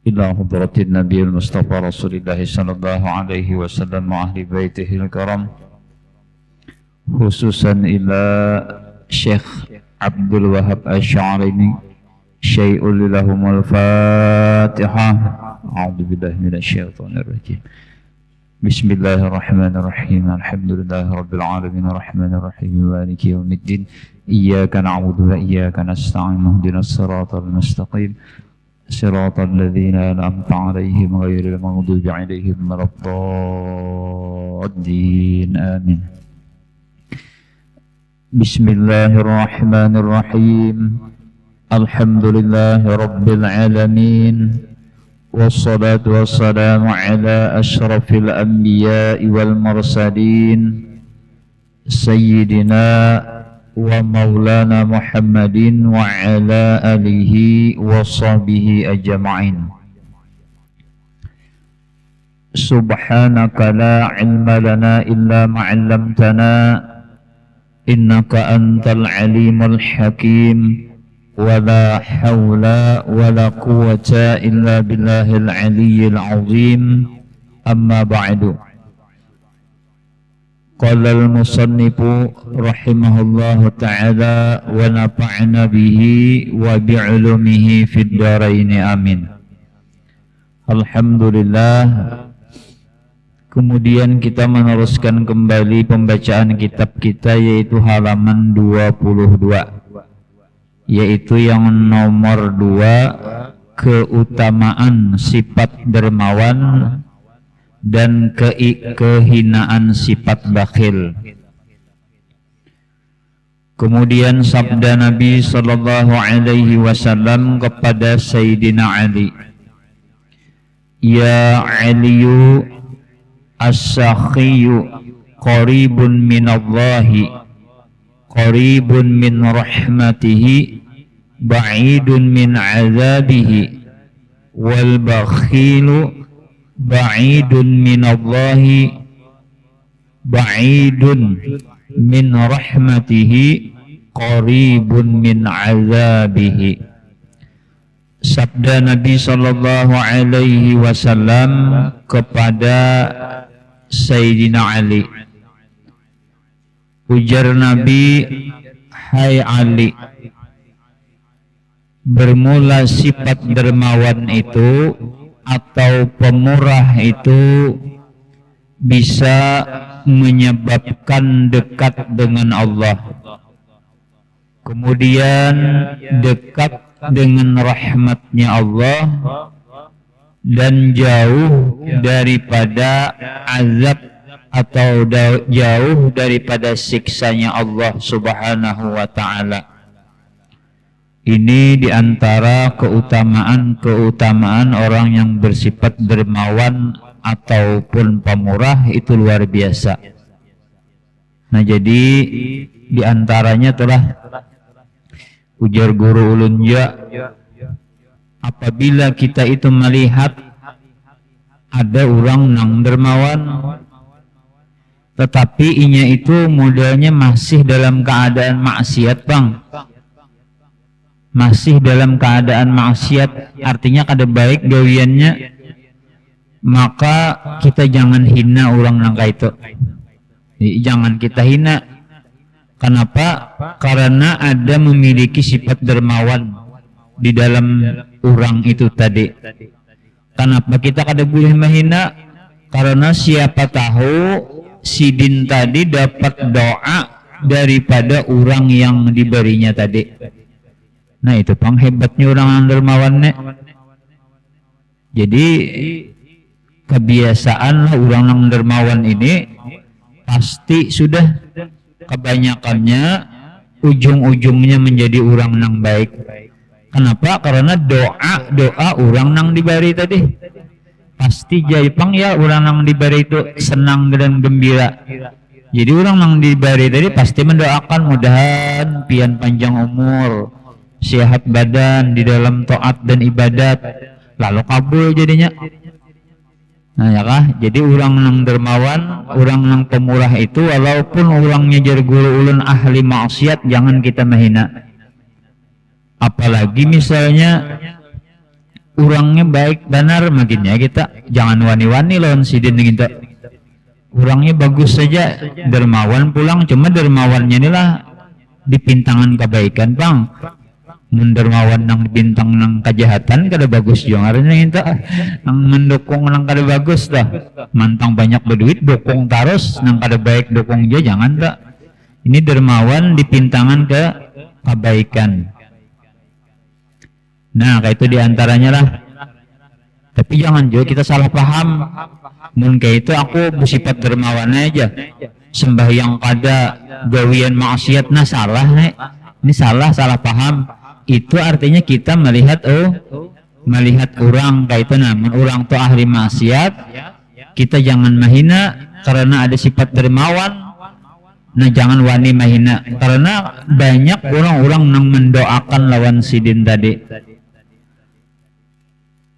إلى حضرة النبي المصطفى رسول الله صلى الله عليه وسلم وأهل بيته الكرام، خصوصا إلى شيخ عبد الوهاب الشعراني شيء لهم الفاتحة. أعوذ بالله من الشيطان الرجيم. بسم الله الرحمن الرحيم. الحمد لله رب العالمين الرحمن الرحيم مالك يوم الدين، إياك نعبد وإياك نستعين اهدنا الصراط المستقيم صراط الذين أنعمت عليهم غير المغضوب عليهم ولا الضالين آمين. بسم الله الرحمن الرحيم. الحمد لله رب العالمين والصلاة والسلام على أشرف الأنبياء والمرسلين سيدنا ومولانا محمد وعلى آله وصحبه أجمعين. سبحانك لا علم لنا إلا ما علمتنا إنك أنت العليم الحكيم، ولا حول ولا قوة إلا بالله العلي العظيم. أما بعد، قال المصنف رحمه الله تعالى ونفعنا به وبعلومه في الدارين آمين. Alhamdulillah. Kemudian kita meneruskan kembali pembacaan kitab kita, yaitu halaman 22, yaitu yang nomor 2, keutamaan sifat dermawan dan kehinaan sifat bakhil. Kemudian sabda Nabi sallallahu alaihi wasallam kepada Sayyidina Ali, "Ya Aliyu as-sakhiyu qaribun minallahi qaribun min rahmatihi ba'idun min azabihi wal bakhilu ba'idun minallahi ba'idun min rahmatihi qaribun min azabihi." Sabda Nabi sallallahu alaihi wasallam kepada Sayyidina Ali. Ujar Nabi, "Hai Ali, bermula sifat dermawan itu atau pemurah itu bisa menyebabkan dekat dengan Allah, kemudian dekat dengan rahmatnya Allah, dan jauh daripada azab atau jauh daripada siksanya Allah subhanahu wa ta'ala." Ini diantara keutamaan orang yang bersifat dermawan ataupun pemurah, itu luar biasa. Nah, jadi diantaranya telah ujar guru ulun ya, apabila kita itu melihat ada orang nang dermawan tetapi inya itu modelnya masih dalam keadaan maksiat, bang, masih dalam keadaan maksiat, artinya kada baik gawiannya, maka kita jangan hina orang nang itu. Jangan kita hina. Kenapa? Karena ada memiliki sifat dermawan di dalam orang itu tadi. Kenapa kita kada boleh menghina? Karena siapa tahu si din tadi dapat doa daripada orang yang diberinya tadi. Nah, itu penghebatnya orang yang dermawan nih. Jadi kebiasaan orang yang dermawan ini pasti sudah kebanyakannya ujung-ujungnya menjadi orang yang baik. Kenapa? Karena doa orang yang diberi tadi pasti jadi pang ya, orang yang diberi itu senang dan gembira. Jadi orang yang diberi tadi pasti mendoakan mudahan pian panjang umur, sehat badan di dalam taat dan ibadat, lalu kabul jadinya. Nah ya kah, jadi orang yang dermawan, orang yang pemurah itu walaupun orangnya jadi guru ulun ahli maksiat, jangan kita menghina. Apalagi misalnya orangnya baik benar makin ya kita jangan wani-wani lawan sidin kita. Orangnya bagus saja, dermawan pulang, cuma dermawannya inilah dipintangan kebaikan bang. Mendermawan nang bintang nang kejahatan kada bagus juga artinya kita nang mendukung nang kada bagus dah mantang banyak berduit dukung terus nang kada baik dukung dia jangan tak. Ini dermawan dipintangan ke kebaikan. Nah kayak itu diantaranya lah. Tapi jangan juga kita salah paham. Mungkin kayak itu aku bersifat dermawan aja. Sembahyang kada gawian maksiat nah salah nih. Ini salah paham. Itu artinya kita melihat melihat orang kayak itu namun orang tuh ahli maksiat kita jangan mahina karena ada sifat dermawan. Nah jangan wani mahina karena banyak orang-orang yang mendoakan lawan sidin tadi.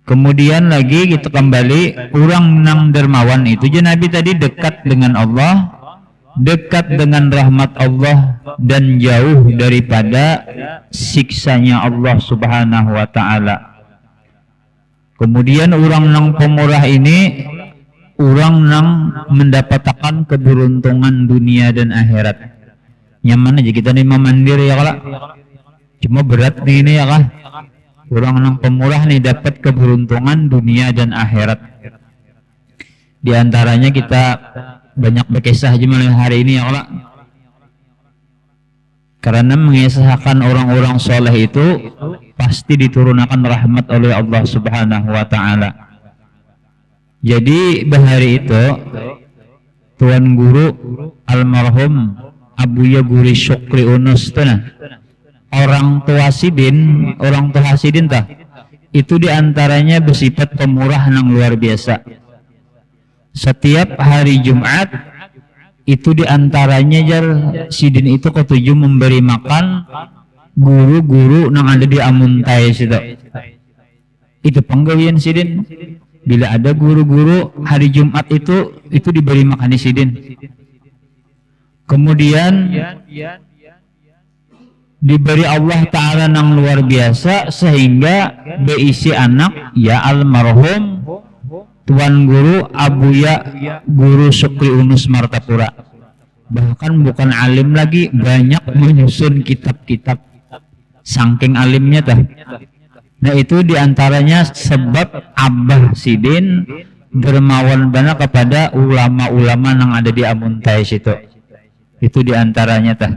Kemudian lagi kita kembali orang nang dermawan itu je Nabi tadi dekat dengan Allah, dekat dengan rahmat Allah dan jauh daripada siksanya Allah Subhanahu wa taala. Kemudian orang nang pemurah ini orang nang mendapatkan keberuntungan dunia dan akhirat. Nyaman aja kita nih mandiri ya kala. Cuma berat nih ini ya kah? Orang nang pemurah nih dapat keberuntungan dunia dan akhirat. Di antaranya kita banyak berkisah aja malam hari ini ya Allah. Karena mengisahkan orang-orang soleh itu pasti diturunkan rahmat oleh Allah Subhanahu wa taala. Jadi bahari itu Tuan Guru almarhum Abuya Guri Syukri Unus tuh nah. Orang tua sidin tah itu diantaranya bersifat pemurah yang luar biasa. Setiap hari Jumat itu diantaranya jar sidin itu ketujuh memberi makan guru-guru yang ada di Amuntai situ. Itu penggawian sidin. Bila ada guru-guru hari Jumat itu diberi makan di sidin. Kemudian diberi Allah Ta'ala yang luar biasa sehingga beisi anak ya almarhum Tuan Guru Abuya Guru Syukri Unus Martapura. Bahkan bukan alim lagi, banyak menyusun kitab-kitab saking alimnya tah. Nah itu diantaranya sebab Abah Sidin dermawan banget kepada ulama-ulama yang ada di Amuntai situ. Itu diantaranya tah.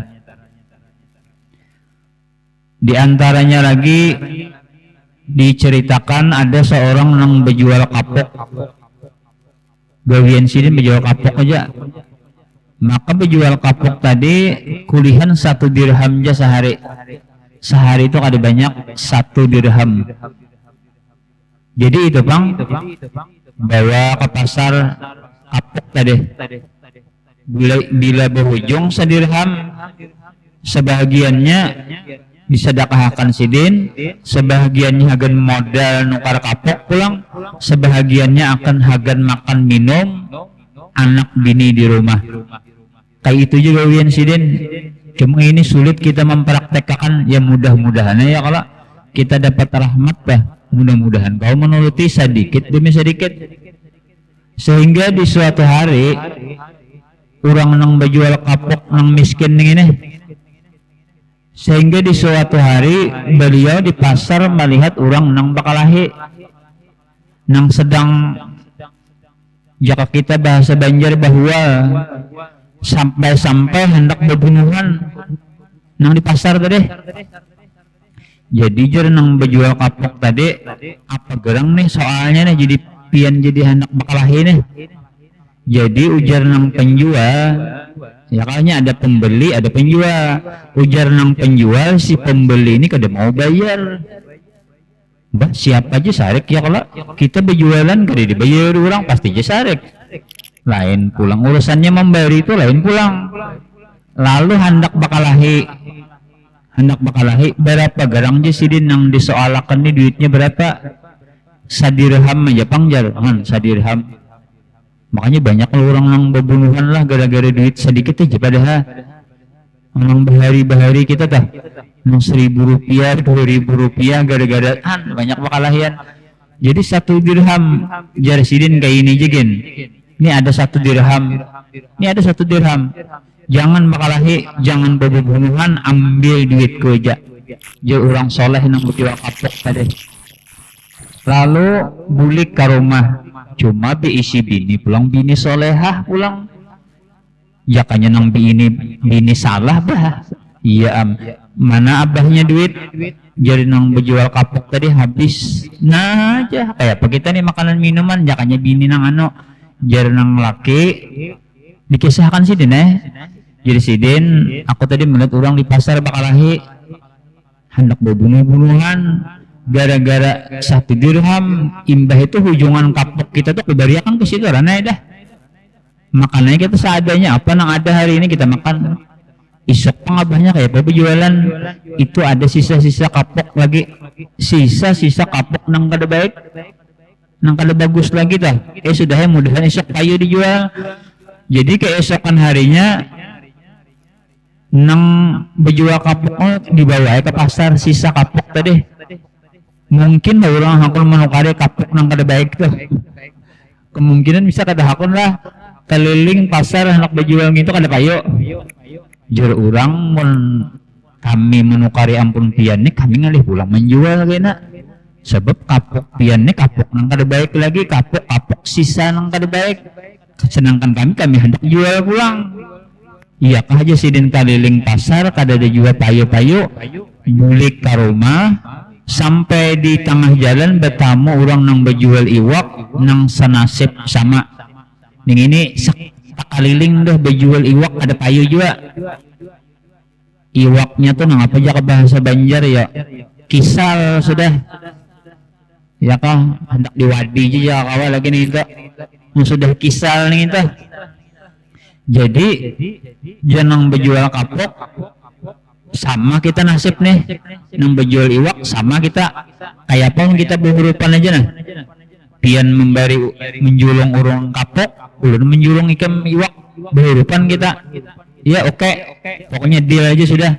Di antaranya lagi diceritakan ada seorang yang berjual kapok. Gawian sidin berjual kapok aja. Maka berjual kapok tadi kulihan 1 dirham aja sehari. Sehari itu ada banyak 1 dirham. Jadi itu bang bawa ke pasar kapok tadi. Bila berujung 1 dirham sebagiannya disedekahkan sidin, sebahagiannya akan modal nukar kapok pulang, sebahagiannya akan hagan makan minum anak bini di rumah. Kayak itu juga wian sidin. Cuma ini sulit kita mempraktekkan ya mudah-mudahan ya kalau kita dapat rahmat bah mudah-mudahan kau menuruti sedikit demi sedikit sehingga di suatu hari orang nang berjual kapok nang miskin ini. Sehingga di suatu hari beliau di pasar melihat orang nang bakalahi nang sedang jika kita bahasa Banjar bahwa sampai hendak berbunuhan nang di pasar tadi. Jadi jar nang berjual kapok tadi apa gerang nih soalnya nih jadi pian jadi hendak bakalahi nih. Jadi ujar nang penjual ya kayaknya ada pembeli ada penjual. Ujar nang penjual si pembeli ini kada mau bayar. Bah siapa aja sarik ya kalau kita berjualan kada dibayar orang pasti aja sarik. Lain pulang urusannya membayar itu lain pulang. Lalu hendak bakalahi berapa garang aja sidin nang disoalakan nih duitnya berapa? 1 dirham aja pangjar kan 1 dirham. Makanya banyak orang yang berbunuhan lah gara-gara duit sedikit aja padahal orang bahari-bahari kita tah 1.000 rupiah 2.000 rupiah gara-gara banyak bakalahian Jadi 1 dirham jar sidin kayak ini jegen. Ini ada 1 dirham. Ini ada 1 dirham. Jangan makalahi, jangan berhubungan, ambil duit ko aja. Jar orang soleh nang jual kapok tadi. Lalu bulik ke rumah, cuma diisi bini pulang, bini solehah pulang. Ya kanya nang bini salah bah. Iya mana abahnya duit, jadi nang berjual kapok tadi habis. Nah aja kayak apa kita nih makanan minuman, jakanya bini nang jadi nang laki dikisahkan sih dene. Jadi sidin, aku tadi melihat orang di pasar bakalahi hendak berbunuh-bunuhan gara-gara 1 dirham. Imbah itu hujungan kapok kita tuh kebariakan ke situ rana dah. Makanannya kita seadanya, apa nang ada hari ini kita makan. Isok pengabahnya kayak apa jualan itu ada sisa-sisa kapok lagi, sisa-sisa kapok nang kada baik, nang kada bagus lagi dah. Sudah mudahan esok kayu dijual. Jadi keesokan harinya nang berjual kapok dibawa ke pasar sisa kapok tadi. Mungkin orang hakun menukari kapok nang kada baik tuh. Kemungkinan bisa kada hakun lah keliling pasar hendak berjual gitu kada payo. Jur orang kami menukari ampun pian nih kami ngalih pulang menjual kena. Sebab kapok pian nih kapok nang kada baik lagi, kapok sisa nang kada baik. Sedangkan kami hendak jual pulang. Iya kah aja sidin keliling pasar kada ada jual payo-payo, bulik ke rumah sampai di tengah jalan bertamu orang nang berjual iwak nang senasib sama. Ning ini keliling dah berjual iwak ada payo juga. Iwaknya tuh nang apa aja ke bahasa Banjar ya, kisal sudah. Ya kah hendak diwadi aja kawal lagi nih itu. Sudah kisal nih itu. Jadi jangan berjual kapok sama kita nasib nih, nang berjual iwak sama kita kayak apa kita berhurupan aja nah. Pian memberi menjulung urung kapok, ulun menjulung ikan iwak berhurupan kita. Ya oke. Pokoknya deal aja sudah.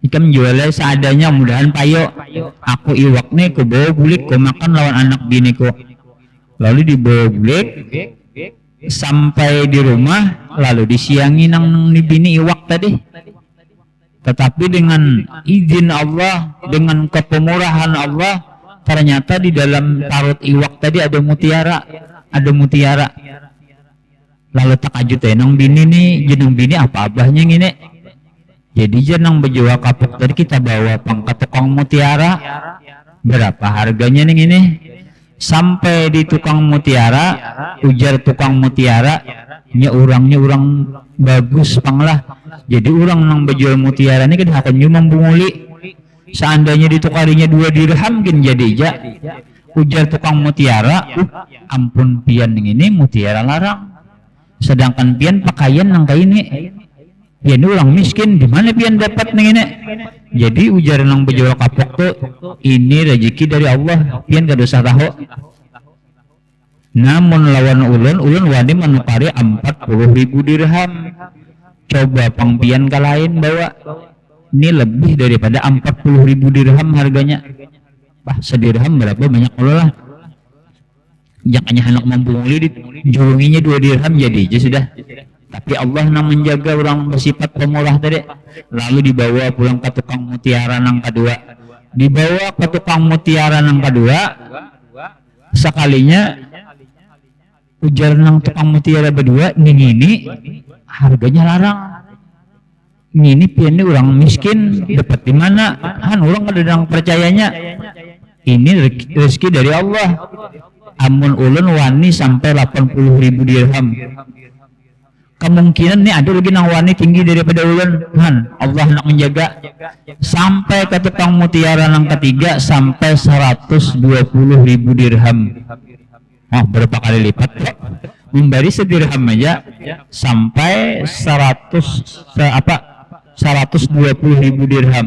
Ikan menjualnya seadanya, mudahan payo. Aku iwak nih ku bawa bulik, ku makan lawan anak biniku. Lalu dibawa bulik sampai di rumah, lalu disiangi nang bini iwak tadi. Tetapi dengan izin Allah, dengan kepemurahan Allah, ternyata di dalam parut iwak tadi ada mutiara. Lalu takajut nang bini nih, jeneng bini apa abahnya ngini. Jadi jeneng berjual kapok tadi kita bawa pangkat tukang mutiara. Berapa harganya nih ini? Sampai di tukang mutiara, ujar tukang mutiara, orangnya orang bagus panglah. Jadi orang nang berjual mutiara ini kita akan cuma membunguli. Seandainya ditukarinya 2 dirham mungkin jadi aja. Ujar tukang mutiara, ampun pian ini mutiara larang. Sedangkan pian pakaian nang kayak ini. Pian orang miskin, di mana pian dapat nih ini? Jadi ujar nang berjual kapok tuh, ini rezeki dari Allah. Pian kada usah tahu. Namun lawan ulun wani menukari 40.000 dirham. Coba pangpian ke lain bawa. Ini lebih daripada 40.000 dirham harganya. Bah, sedirham berapa banyak Allah lah. Jangannya anak membunguli dijulunginya 2 dirham jadi aja sudah. Tapi Allah nang menjaga orang bersifat pemurah tadi. Lalu dibawa pulang ke tukang mutiara nang kedua. Dibawa ke tukang mutiara nang kedua. Sekalinya ujar nang tukang mutiara berdua, ini harganya larang. Ini pian ini orang miskin, dapat di mana? Han orang ada yang percayanya. Ini rezeki dari Allah. Amun ulun wani sampai 80.000 dirham. Kemungkinan nih ada lagi nang wani tinggi daripada ulun. Han, Allah nak menjaga. Sampai ke tukang mutiara nang ketiga sampai 120.000 dirham. Oh, berapa kali lipat? Memberi sedirham aja sampai 120.000 dirham.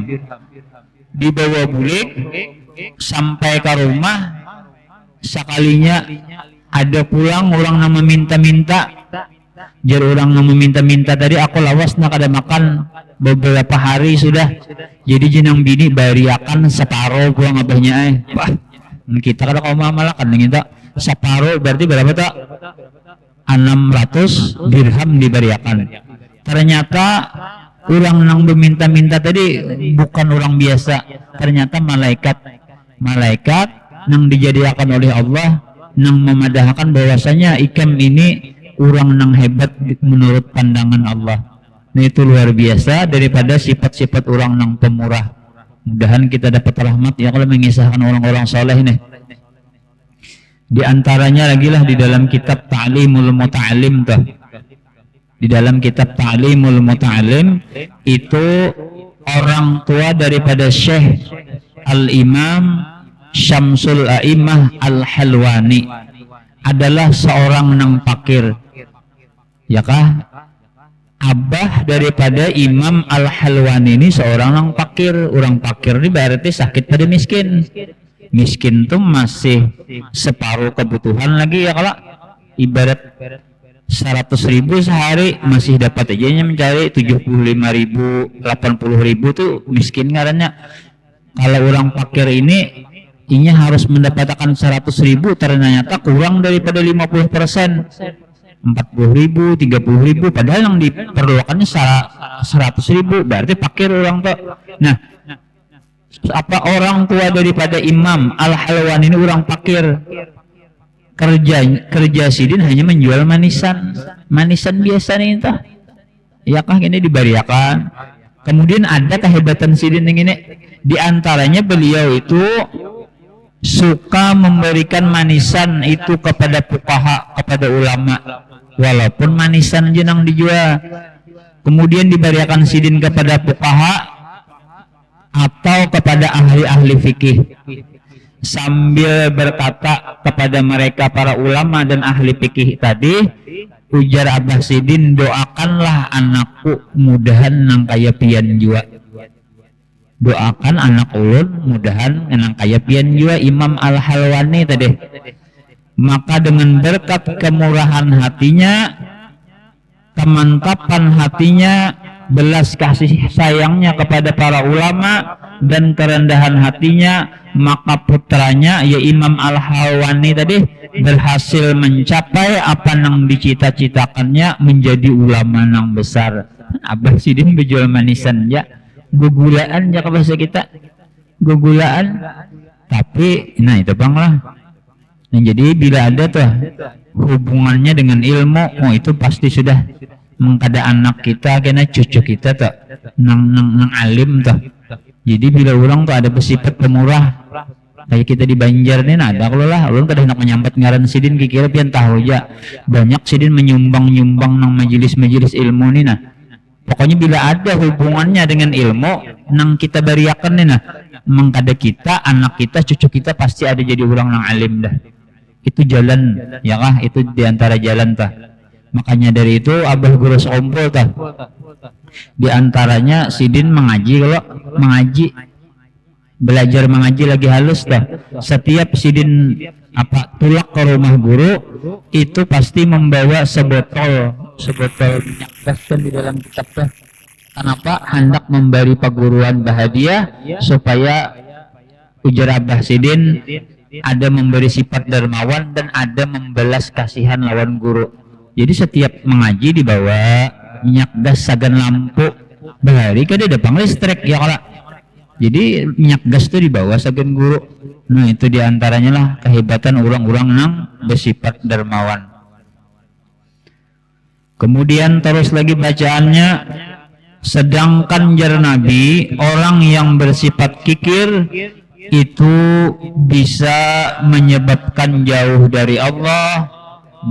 Dibawa bulik sampai ke rumah. Sekalinya ada pulang orang yang meminta-minta. Jar orang yang meminta-minta tadi aku lawas nak ada makan beberapa hari sudah. Jadi jenang bini bariakan separuh pulang abahnya. Wah, Kita kada kaum malakan kita separuh berarti berapa tak? 600 dirham diberiakan. Ternyata orang yang meminta-minta tadi bukan orang biasa, ternyata malaikat yang dijadikan oleh Allah, yang memadahkan bahwasanya ikam ini orang yang hebat menurut pandangan Allah. Nah itu luar biasa daripada sifat-sifat orang yang pemurah. Mudahan kita dapat rahmat ya kalau mengisahkan orang-orang soleh nih. Di antaranya lagi lah di dalam kitab Ta'limul Muta'alim tuh. Di dalam kitab Ta'limul Muta'alim itu orang tua daripada Syekh Al-Imam Syamsul A'imah Al-Halwani adalah seorang nang pakir. Ya kah? Abah daripada Imam Al-Halwani ini seorang nang pakir. Orang pakir ini berarti sakit pada miskin. Miskin tuh masih separuh kebutuhan lagi ya, kalau ibarat 100.000 sehari masih dapat aja mencari 75.000, 80.000 tuh miskin ngarannya. Kalau orang fakir ini harus mendapatkan 100.000 ternyata kurang daripada 50%, 40.000, 30.000, padahal yang diperlukannya 100.000, berarti fakir orang tuh. Nah, apa orang tua daripada Imam Al-Halwani ini orang fakir, kerja sidin hanya menjual manisan biasa nih entah ya kah ini diberiakan. Kemudian ada kehebatan sidin yang ini, diantaranya beliau itu suka memberikan manisan itu kepada fuqaha, kepada ulama, walaupun manisan jenang dijual. Kemudian diberiakan sidin kepada fuqaha atau kepada ahli-ahli fikih, sambil berkata kepada mereka para ulama dan ahli fikih tadi, ujar Abah Sidin, doakanlah anakku mudahan nang kaya pian jua. Doakan anak ulun mudahan nang kaya pian jua Imam Al-Halwani tadi. Maka dengan berkat kemurahan hatinya, kemantapan hatinya, belas kasih sayangnya kepada para ulama dan kerendahan hatinya, maka putranya ya Imam Al-Halwani tadi berhasil mencapai apa yang dicita-citakannya, menjadi ulama yang besar. Abah Sidin berjual manisan ya, gugulaan ya ke bahasa kita, gugulaan. Tapi nah itu bang lah. Nah, jadi bila ada tuh hubungannya dengan ilmu, oh itu pasti sudah mengkada anak kita kena cucu kita tuh nang alim tuh. Jadi bila orang tuh ada bersifat pemurah kayak kita di Banjar nih, nah ada kalau lah orang kadang nak menyambat ngaran sidin kira pian tahu aja banyak sidin menyumbang nang majelis ilmu nih. Nah pokoknya bila ada hubungannya dengan ilmu nang kita beriakan nih, nah mengkada kita, anak kita, cucu kita pasti ada jadi orang nang alim dah. Itu jalan ya kah, itu diantara jalan tah. Makanya dari itu Abah Guru Sekompol tah. Di antaranya sidin mengaji, kalau mengaji belajar mengaji lagi halus tah. Setiap sidin tulak ke rumah guru itu pasti membawa sebotol minyak gas di dalam kitab tah. Kenapa? Hendak memberi perguruan bahagia supaya ujar Abah Sidin ada memberi sifat dermawan dan ada membelas kasihan lawan guru. Jadi setiap mengaji dibawa minyak gas sagan lampu bahari kan ada pang listrik ya kalau. Jadi minyak gas itu dibawa sagan guru. Nah itu diantaranya lah kehebatan orang-orang yang bersifat dermawan. Kemudian terus lagi bacaannya, sedangkan jar Nabi orang yang bersifat kikir itu bisa menyebabkan jauh dari Allah,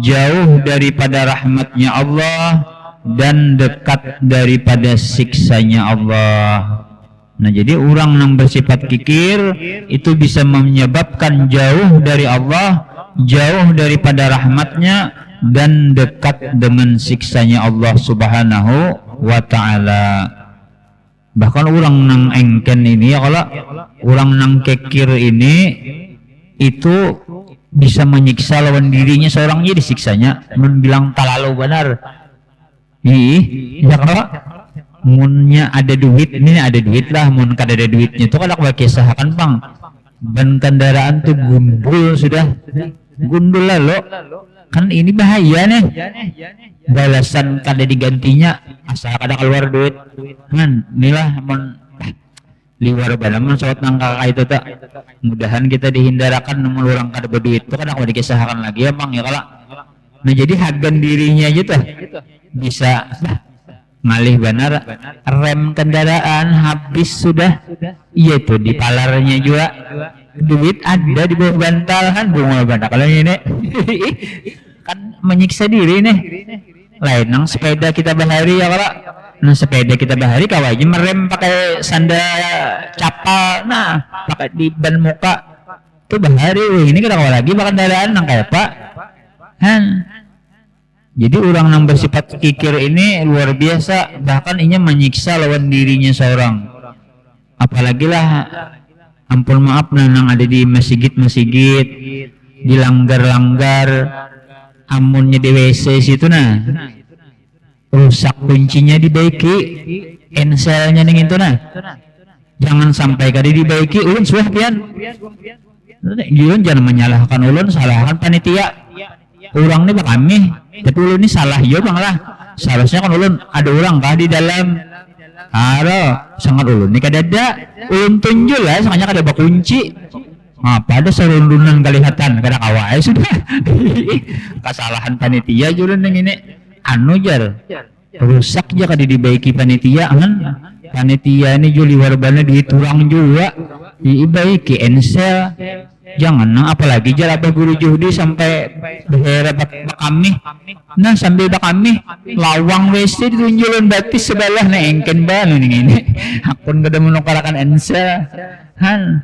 jauh daripada rahmatnya Allah, dan dekat daripada siksanya Allah. Nah jadi orang yang bersifat kikir itu bisa menyebabkan jauh dari Allah, jauh daripada rahmatnya, dan dekat dengan siksanya Allah subhanahu wa ta'ala. Bahkan orang nang engken ini ya, kalau orang nang kikir ini itu bisa menyiksa lawan dirinya seorangnya, disiksanya bilang talalu benar. Ya kalau munnya ada duit, ini ada duit lah, mun kada ada duitnya itu kalau kisahkan bang ban kendaraan tuh gundul sudah, gundul lah lo. Kan ini bahaya nih, balasan kada digantinya asal kada keluar duit kan inilah liwar balaman soal nangka itu tak mudahan kita dihindarkan namun orang kada berduit itu kan aku dikisahkan lagi emang ya kalau nah jadi hagan dirinya aja tuh bisa ngalih benar rem kendaraan habis sudah iya tuh di palarnya juga duit ada di bawah bantal kan bunga bantal kalau ini kan menyiksa diri nih lain nang sepeda kita bahari ya kalau nah sepeda kita bahari kau aja merem pakai sanda capal nah pakai di ban muka tuh bahari ini kita kau lagi pakai kendaraan nang kayak pak kan jadi orang yang bersifat kikir ini luar biasa bahkan ini menyiksa lawan dirinya seorang apalagi lah ampun maaf nang ada di masjid-masjid dilanggar-langgar amunnya di WC situ nah rusak kuncinya dibaiki enselnya ning itu nah jangan sampai kali dibaiki ulun suah pian ulun jangan menyalahkan ulun salahkan panitia orang ini kami tapi ulun ini salah ya bang lah seharusnya kan ulun ada orang kah di dalam ada sangat ulun ini kadada ulun tunjul lah sangatnya kada bakunci apa ada serundunan kelihatan kada kawai sudah kesalahan panitia julun yang ini anu jar rusak aja kada dibaiki panitia kan panitia ini juli warbana diturang juga dibaiki ensel jangan nah apalagi jar apa guru judi sampai daerah kami nah sambil kami lawang WC ditunjulun batis sebelah nah engken banu ini hakun kada menukarakan ensel han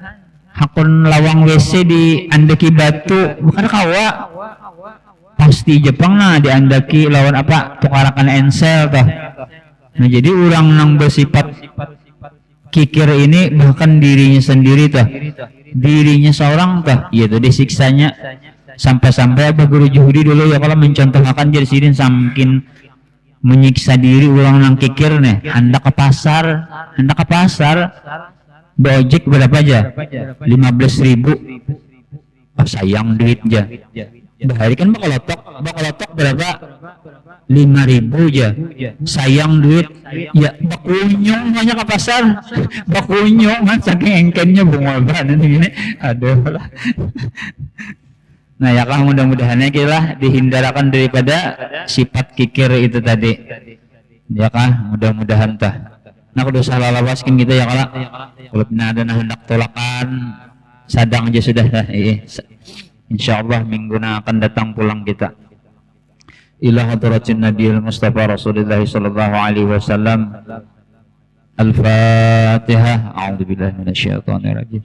hakun lawang WC di andaki batu bukan kawa pasti Jepang nah diandaki lawan apa tukarakan ensel toh nah jadi orang yang bersifat kikir ini bahkan dirinya sendiri toh dirinya seorang toh yaitu disiksanya sampai-sampai apa guru Yahudi dulu ya kalau mencontohkan jadi sini saking menyiksa diri orang yang kikir nih hendak ke pasar Ojek berapa aja? 15.000 oh sayang duit aja bahari kan bakalotok berapa? 5.000 aja sayang duit ya bakunyong banyak ke pasar bakunyong kan saking engkennya bunga banget ini aduh lah nah ya kah mudah-mudahannya kita dihindarkan daripada sifat kikir itu tadi ya kah mudah-mudahan tah nah kudu salah lawaskin kita ya kalau ada hendak tolakan sadang aja sudah lah insyaallah minggu akan datang pulang kita ila hadratin nabiyil mustafa rasulullah sallallahu alaihi wasallam al-fatihah a'udzubillahi minasyaitonir rajim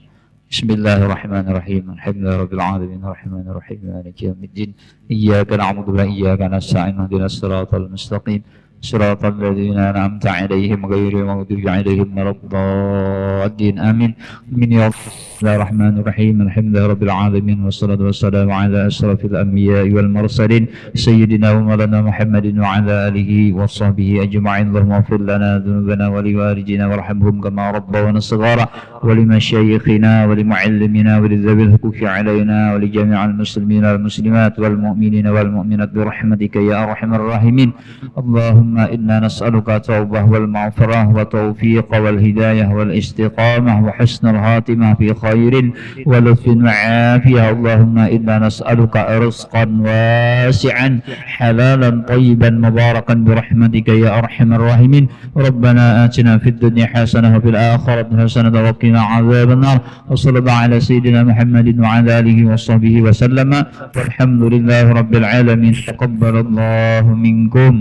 bismillahirrahmanirrahim alhamdulillahirabbil alamin arrahmanir rahim maliki yaumiddin iyyaka na'budu wa iyyaka nasta'in ihdinas siratal mustaqim صراط الذين أنعمت عليهم غير المغضوب عليهم ولا الضالين آمين من يا الرحمن الرحيم الحمد لله رب العالمين والصلاة والسلام على أشرف الأنبياء والمرسلين سيدنا ومولانا محمد وعلى آله وصحبه أجمعين اللهم اغفر لنا ذنوبنا ولوالدينا وارحمهم كما ربونا صغارا ولمشايخنا ولمعلمنا ولذوي الحقوق علينا ولجميع المسلمين والمسلمات والمؤمنين والمؤمنات برحمتك يا أرحم الراحمين اللهم إنا نسألك التوبة والمغفرة والتوفيق والهداية والاستقامة وحسن الخاتمة في خير ولطف وعافية اللهم إنا نسألك رزقا واسعا حلالا طيبا مباركا برحمتك يا أرحم الراحمين ربنا آتنا في الدنيا حسنة وفي الآخرة حسنة وقنا عذاب النار وصلى الله على سيدنا محمد وعلى آله وصحبه وسلم والحمد لله رب العالمين تقبل الله منكم